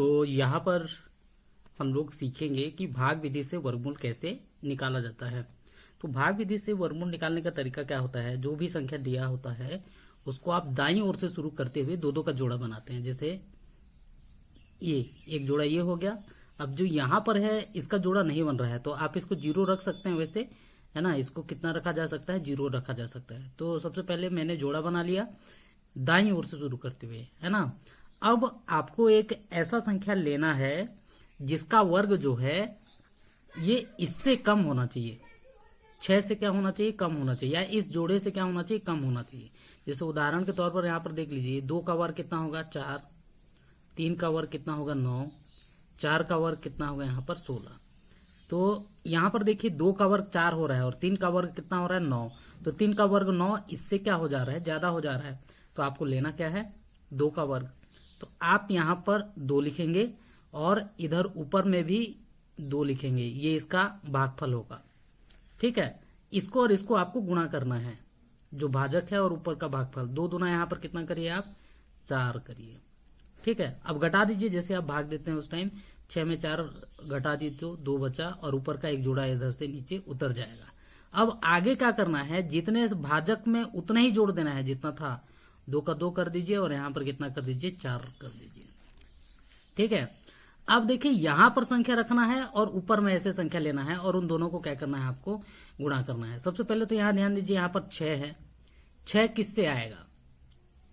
तो यहाँ पर हम लोग सीखेंगे कि भाग विधि से वर्गमूल कैसे निकाला जाता है। तो भाग विधि से वर्गमूल निकालने का तरीका क्या होता है, जो भी संख्या दिया होता है उसको आप दाईं ओर से शुरू करते हुए दो दो का जोड़ा बनाते हैं। जैसे ये एक जोड़ा ये हो गया। अब जो यहाँ पर है इसका जोड़ा नहीं बन रहा है तो आप इसको 0 रख सकते हैं, वैसे है ना। इसको कितना रखा जा सकता है, 0 रखा जा सकता है। तो सबसे पहले मैंने जोड़ा बना लिया दाईं ओर से शुरू करते हुए, है ना। अब आपको एक ऐसा संख्या लेना है जिसका वर्ग जो है ये इससे कम होना चाहिए, 6 से क्या होना चाहिए, कम होना चाहिए, या इस जोड़े से क्या होना चाहिए, कम होना चाहिए। जैसे उदाहरण के तौर पर यहाँ पर देख लीजिए, 2 का वर्ग कितना होगा 4, 3 का वर्ग कितना होगा 9, 4 का वर्ग कितना होगा यहाँ पर 16। तो यहाँ पर देखिए 2 का वर्ग 4 हो रहा है और 3 का वर्ग कितना हो रहा है 9। तो 3 का वर्ग 9, इससे क्या हो जा रहा है, ज्यादा हो जा रहा है। तो आपको लेना क्या है, 2 का वर्ग। तो आप यहाँ पर 2 लिखेंगे और इधर ऊपर में भी 2 लिखेंगे, ये इसका भागफल होगा। ठीक है, इसको और इसको आपको गुणा करना है, जो भाजक है और ऊपर का भागफल। 2 दूना यहाँ पर कितना करिए आप, 4 करिए। ठीक है, अब घटा दीजिए, जैसे आप भाग देते हैं उस टाइम 6 में 4 घटा दी तो 2 बचा और ऊपर का एक जोड़ा इधर से नीचे उतर जाएगा। अब आगे क्या करना है, जितने भाजक में उतना ही जोड़ देना है जितना था। 2 का 2 कर दीजिए और यहाँ पर कितना कर दीजिए, 4 कर दीजिए। ठीक है, अब देखिए यहाँ पर संख्या रखना है और ऊपर में ऐसे संख्या लेना है और उन दोनों को क्या करना है, आपको गुणा करना है। सबसे पहले तो यहाँ ध्यान दीजिए, यहाँ पर 6 है, 6 किससे आएगा,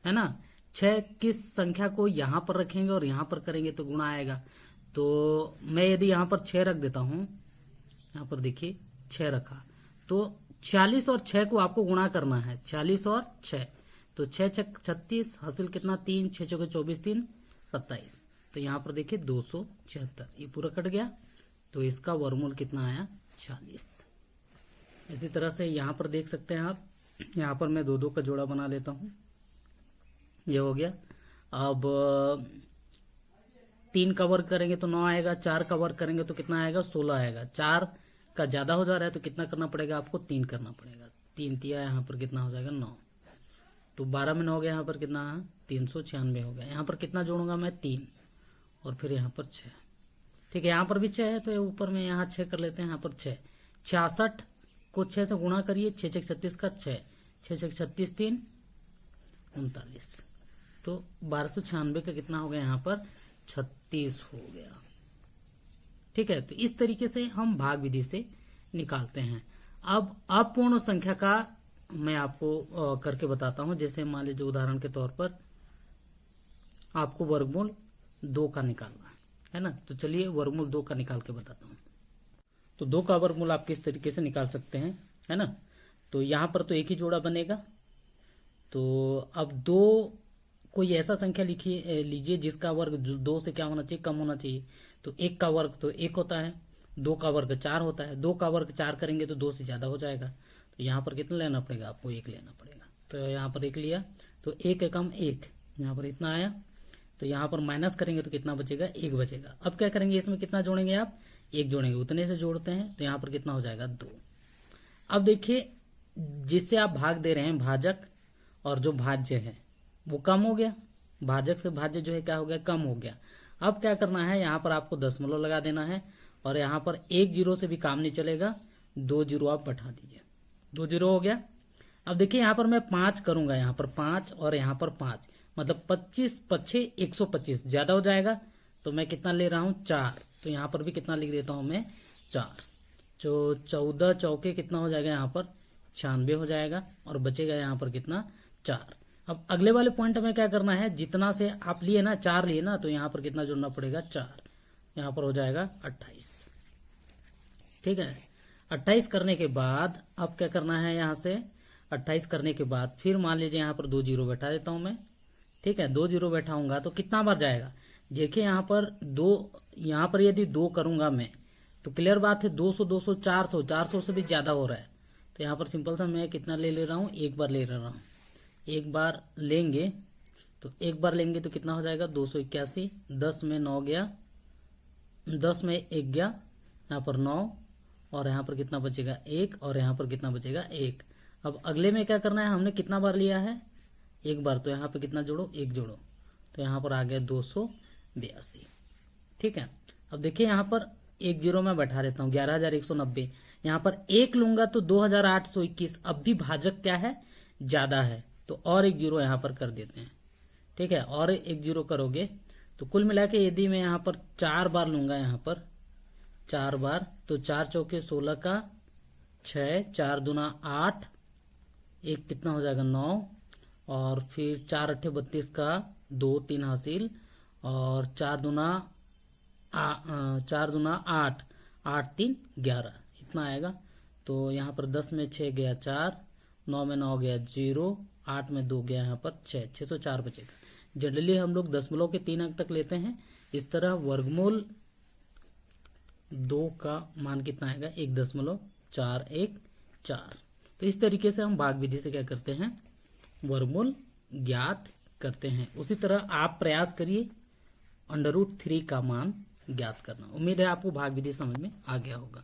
है ना। 6 किस संख्या को यहाँ पर रखेंगे और यहाँ पर करेंगे तो गुणा आएगा। तो मैं यदि यहाँ पर 6 रख देता हूँ, यहाँ पर देखिए 6 रखा, तो 40 और 6 को आपको गुणा करना है, 40 और 6। तो 6 छक 36, हासिल कितना 3, 6 चौके 24, 3 27। तो यहाँ पर देखिए 276, ये पूरा कट गया। तो इसका वर्गमूल कितना आया, 40। इसी तरह से यहाँ पर देख सकते हैं आप, यहाँ पर मैं 2 2 का जोड़ा बना लेता हूँ, ये हो गया। अब 3 का वर्ग करेंगे तो 9 आएगा, 4 का वर्ग करेंगे तो कितना आएगा, 16 आएगा। 4 का ज्यादा हो जा रहा है तो कितना करना पड़ेगा आपको, 3 करना पड़ेगा। 3 तिया यहाँ पर कितना हो जाएगा 9। तो 12 में 9 हो गया, यहाँ पर कितना 396 हो गया। यहाँ पर कितना जोड़ूंगा मैं, 3 और फिर यहाँ पर 6। ठीक है, यहाँ पर भी 6 है तो ऊपर में यहाँ 6 कर लेते हैं। यहाँ पर 6, 66 को 6 से गुणा करिए, 6 6 36 का 6, 6 6 36 3 39। तो 1296 का कितना हो गया, यहाँ पर 36 हो गया। ठीक है, तो इस तरीके से हम भाग विधि से निकालते हैं। अब अपूर्ण संख्या का मैं आपको करके बताता हूं। जैसे मान लीजिए उदाहरण के तौर पर आपको वर्गमूल 2 का निकालना है ना। तो चलिए वर्गमूल 2 का निकाल के बताता हूं। तो 2 का वर्गमूल आप किस तरीके से निकाल सकते हैं, है ना। तो यहाँ पर तो एक ही जोड़ा बनेगा। तो अब 2 कोई ऐसा संख्या लीजिए जिसका वर्ग 2 से क्या होना चाहिए, कम होना चाहिए। तो 1 का वर्ग तो 1 होता है, 2 का वर्ग 4 होता है। 2 का वर्ग 4 करेंगे तो 2 से ज्यादा हो जाएगा। तो यहाँ पर कितना लेना पड़ेगा, आपको 1 लेना पड़ेगा। तो यहाँ पर 1 लिया तो 1 एकम 1, यहाँ पर इतना आया। तो यहाँ पर माइनस करेंगे तो कितना बचेगा, 1 बचेगा। अब क्या करेंगे, इसमें कितना जोड़ेंगे आप, 1 जोड़ेंगे। उतने से जोड़ते हैं तो यहाँ पर कितना हो जाएगा, 2। अब देखिए जिससे आप भाग दे रहे हैं, भाजक और जो भाज्य है वो कम हो गया। भाजक से भाज्य जो है क्या हो गया, कम हो गया। अब क्या करना है, यहाँ पर आपको दशमलव लगा देना है और यहाँ पर 1 जीरो से भी काम नहीं चलेगा, 2 जीरो आप बैठा दीजिए। 2 जीरो हो गया। अब देखिए यहाँ पर मैं 5 करूंगा, यहाँ पर 5 और यहाँ पर 5, मतलब 25 पच्छे 125, ज्यादा हो जाएगा। तो मैं कितना ले रहा हूँ, 4। तो यहाँ पर भी कितना लिख देता हूँ मैं, 4। जो 14 चौके कितना हो जाएगा, यहाँ पर 96 हो जाएगा और बचेगा यहाँ पर कितना, 4। अब अगले वाले पॉइंट में क्या करना है, जितना से आप लिए ना, 4 लिए ना, तो यहाँ पर कितना जोड़ना पड़ेगा, 4। यहाँ पर हो जाएगा 28। ठीक है, 28 करने के बाद अब क्या करना है, यहाँ से 28 करने के बाद फिर मान लीजिए यहाँ पर 2 जीरो बैठा देता हूं मैं। ठीक है, 2 जीरो बैठाऊंगा तो कितना बार जाएगा, देखिए यहाँ पर 2, यहाँ पर यदि 2 करूंगा मैं तो क्लियर बात है 200 200 400 400 से भी ज्यादा हो रहा है। तो यहाँ पर सिंपल सा मैं कितना ले रहा हूँ, 1 बार ले रहा हूँ। 1 बार लेंगे तो 1 बार लेंगे तो कितना हो जाएगा, 281। 10 में 9 गया, 10 में 1 गया, यहाँ पर 9 और यहाँ पर कितना बचेगा, 1 और यहाँ पर कितना बचेगा, 1। अब अगले में क्या करना है, हमने कितना बार लिया है, 1 बार। तो यहाँ पे कितना जोड़ो, 1 जोड़ो, तो यहाँ पर आ गया 282। ठीक है। अब देखिए यहाँ पर एक जीरो मैं बैठा देता हूँ, 11,190। यहाँ पर एक लूंगा तो 2,821। अब भी भाजक क्या है, ज्यादा है, तो और एक जीरो यहाँ पर कर देते हैं। ठीक है, और एक जीरो करोगे तो कुल मिला के यदि मैं यहाँ पर 4 बार लूंगा, यहाँ पर 4 बार, तो 4 चौके 16 का 6, 4 दूना 8, एक कितना हो जाएगा 9, और फिर 4 अट्ठे 32 का 2 3 हासिल, और 4 दूना 8, 8 3 11, इतना आएगा। तो यहाँ पर 10 में 6 गया 4, 9 में 9 गया 0, 8 में 2 गया यहाँ पर 6, 604 बचेगा। जनरली हम लोग दशमलव के 3 अंक तक लेते हैं। इस तरह वर्गमूल 2 का मान कितना आएगा, 1.414। तो इस तरीके से हम भाग विधि से क्या करते हैं, वर्गमूल ज्ञात करते हैं। उसी तरह आप प्रयास करिए √3 का मान ज्ञात करना। उम्मीद है आपको भाग विधि समझ में आ गया होगा।